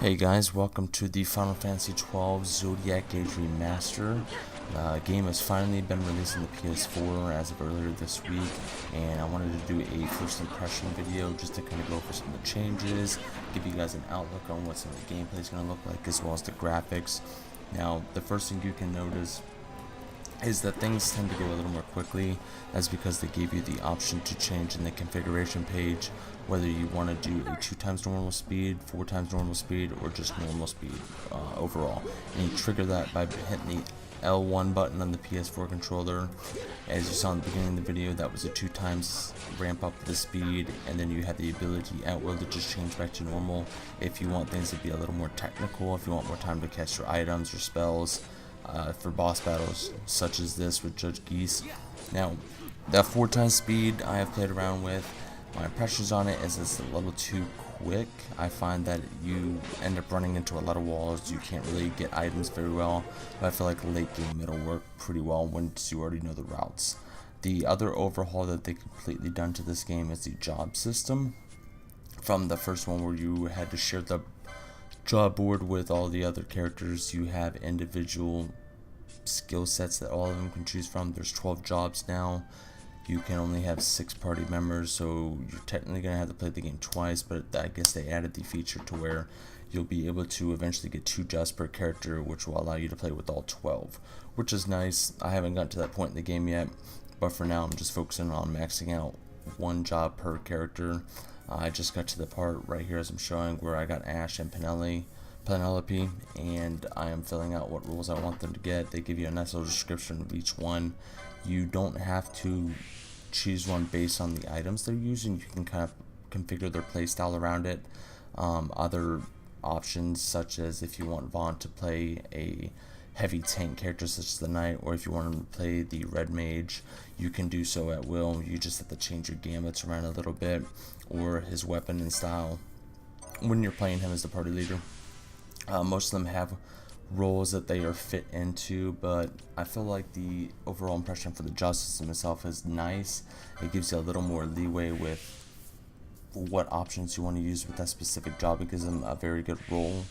Hey guys, welcome to the Final Fantasy XII Zodiac Age Remaster. Game has finally been released on the PS4 as of earlier this week, and I wanted to do a first impression video just to kind of go over some of the changes, give you guys an outlook on what some of the gameplay is going to look like, as well as the graphics. Now, the first thing you can notice is that things tend to go a little more quickly. That's because they gave you the option to change in the configuration page whether you want to do a 2 times normal speed, 4 times normal speed, or just normal speed overall. And you trigger that by hitting the L1 button on the PS4 controller. As you saw in the beginning of the video, that was a 2 times ramp up the speed, and then you have the ability at will to just change back to normal if you want things to be a little more technical, if you want more time to cast your items or spells. For boss battles such as this with Judge Geese. Now, that 4 times speed I have played around with. My impressions on it is it's a little too quick. I find that you end up running into a lot of walls. You can't really get items very well, but I feel like late game it'll work pretty well once you already know the routes. The other overhaul that they completely done to this game is the job system. From the first one where you had to share the job board with all the other characters, you have individual skill sets that all of them can choose from. There's 12 jobs now. You can only have 6 party members, so you're technically going to have to play the game twice, but I guess they added the feature to where you'll be able to eventually get 2 jobs per character, which will allow you to play with all 12, which is nice. I haven't gotten to that point in the game yet, but for now I'm just focusing on maxing out 1 job per character. I just got to the part right here as I'm showing where I got Ash and Penelope, and I am filling out what rules I want them to get. They give you a nice little description of each one. You don't have to choose one based on the items they're using. You can kind of configure their playstyle around it. Other options, such as if you want Vaughn to play a heavy tank character such as the Knight, or if you want to play the Red Mage, you can do so at will. You just have to change your gamuts around a little bit, or his weapon and style when you're playing him as the party leader. Most of them have roles that they are fit into, but I feel like the overall impression for the job system itself is nice. It gives you a little more leeway with what options you want to use with that specific job. It gives them a very good role,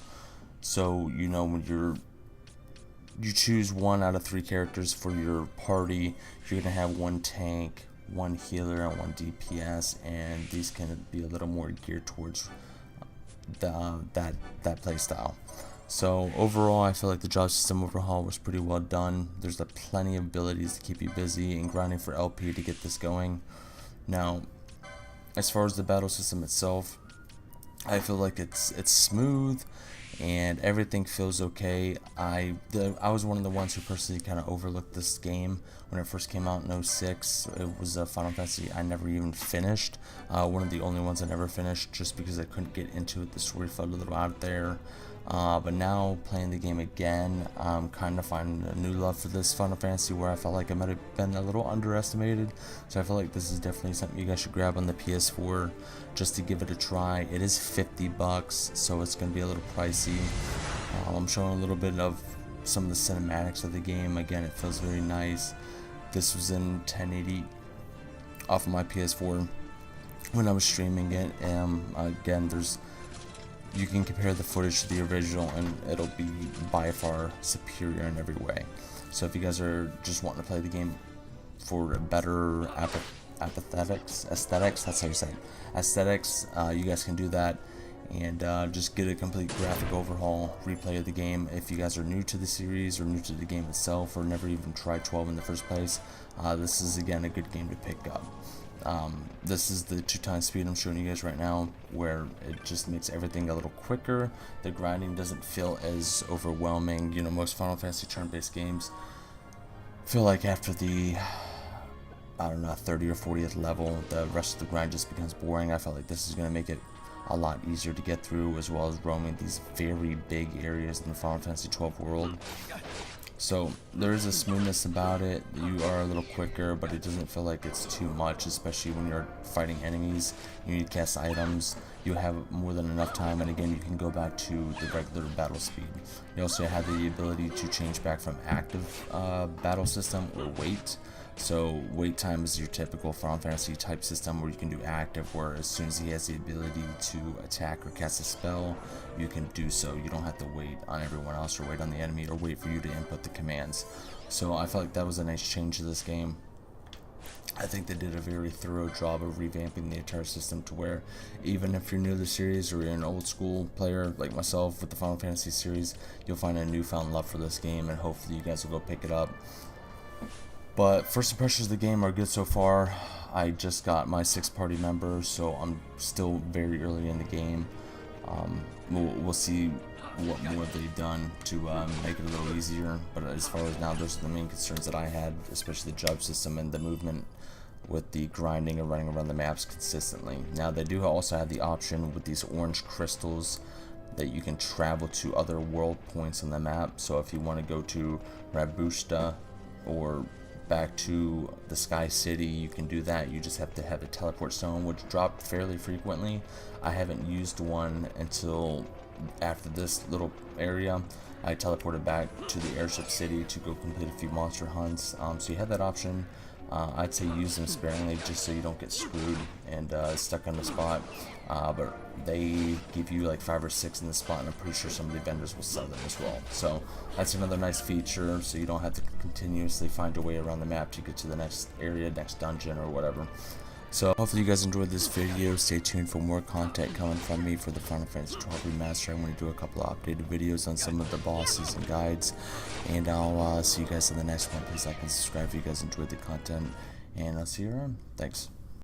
so you know when you choose 1 out of 3 characters for your party, you're going to have 1 tank, 1 healer, and 1 DPS, and these can be a little more geared towards that play style. So overall, I feel like the job system overhaul was pretty well done. There's plenty of abilities to keep you busy and grinding for LP to get this going. Now, as far as the battle system itself, I feel like it's smooth and everything feels okay. I was one of the ones who personally kind of overlooked this game when it first came out in 06. It was a Final Fantasy I never even finished. One of the only ones I never finished, just because I couldn't get into it. The story felt a little out there. But now playing the game again, I'm kind of finding a new love for this Final Fantasy, where I felt like I might have been a little underestimated. So I feel like this is definitely something you guys should grab on the PS4 just to give it a try. It is $50, so it's going to be a little pricey. I'm showing a little bit of some of the cinematics of the game. Again, it feels very nice. This was in 1080 off of my PS4 when I was streaming it. Again, you can compare the footage to the original, and it'll be by far superior in every way. So if you guys are just wanting to play the game for better aesthetics, that's how you say it, aesthetics, you guys can do that, and just get a complete graphic overhaul, replay of the game. If you guys are new to the series or new to the game itself, or never even tried 12 in the first place, this is again a good game to pick up. This is the 2 times speed I'm showing you guys right now, where it just makes everything a little quicker. The grinding doesn't feel as overwhelming. You know, most Final Fantasy turn-based games feel like after the, I don't know, 30 or 40th level, the rest of the grind just becomes boring. I felt like this is going to make it a lot easier to get through, as well as roaming these very big areas in the Final Fantasy XII world. So there is a smoothness about it. You are a little quicker, but it doesn't feel like it's too much, especially when you're fighting enemies. You need to cast items. You have more than enough time, and again, you can go back to the regular battle speed. You also have the ability to change back from active battle system or wait. So wait time is your typical Final Fantasy type system where you can do active, where as soon as he has the ability to attack or cast a spell, you can do so. You don't have to wait on everyone else or wait on the enemy or wait for you to input the commands. So I felt like that was a nice change to this game. I think they did a very thorough job of revamping the entire system to where even if you're new to the series or you're an old school player like myself with the Final Fantasy series, you'll find a newfound love for this game, and hopefully you guys will go pick it up. But first impressions of the game are good so far. I just got my 6th party member, so I'm still very early in the game. We'll see what more they've done to make it a little easier, but as far as now, those are the main concerns that I had, especially the job system and the movement with the grinding and running around the maps consistently. Now they do also have the option with these orange crystals that you can travel to other world points on the map. So if you want to go to Rabusta or back to the Sky City, you can do that. You just have to have a teleport stone, which drop fairly frequently. I haven't used one until after this little area. I teleported back to the airship city to go complete a few monster hunts. So you have that option. I'd say use them sparingly just so you don't get screwed and stuck on the spot. But they give you like 5 or 6 in the spot, and I'm pretty sure some of the vendors will sell them as well. So that's another nice feature, so you don't have to continuously find your way around the map to get to the next area, next dungeon, or whatever. So hopefully you guys enjoyed this video. Stay tuned for more content coming from me for the Final Fantasy XII Remaster. I'm going to do a couple of updated videos on some of the bosses and guides, and I'll see you guys in the next one. Please like and subscribe if you guys enjoyed the content, and I'll see you around. Thanks.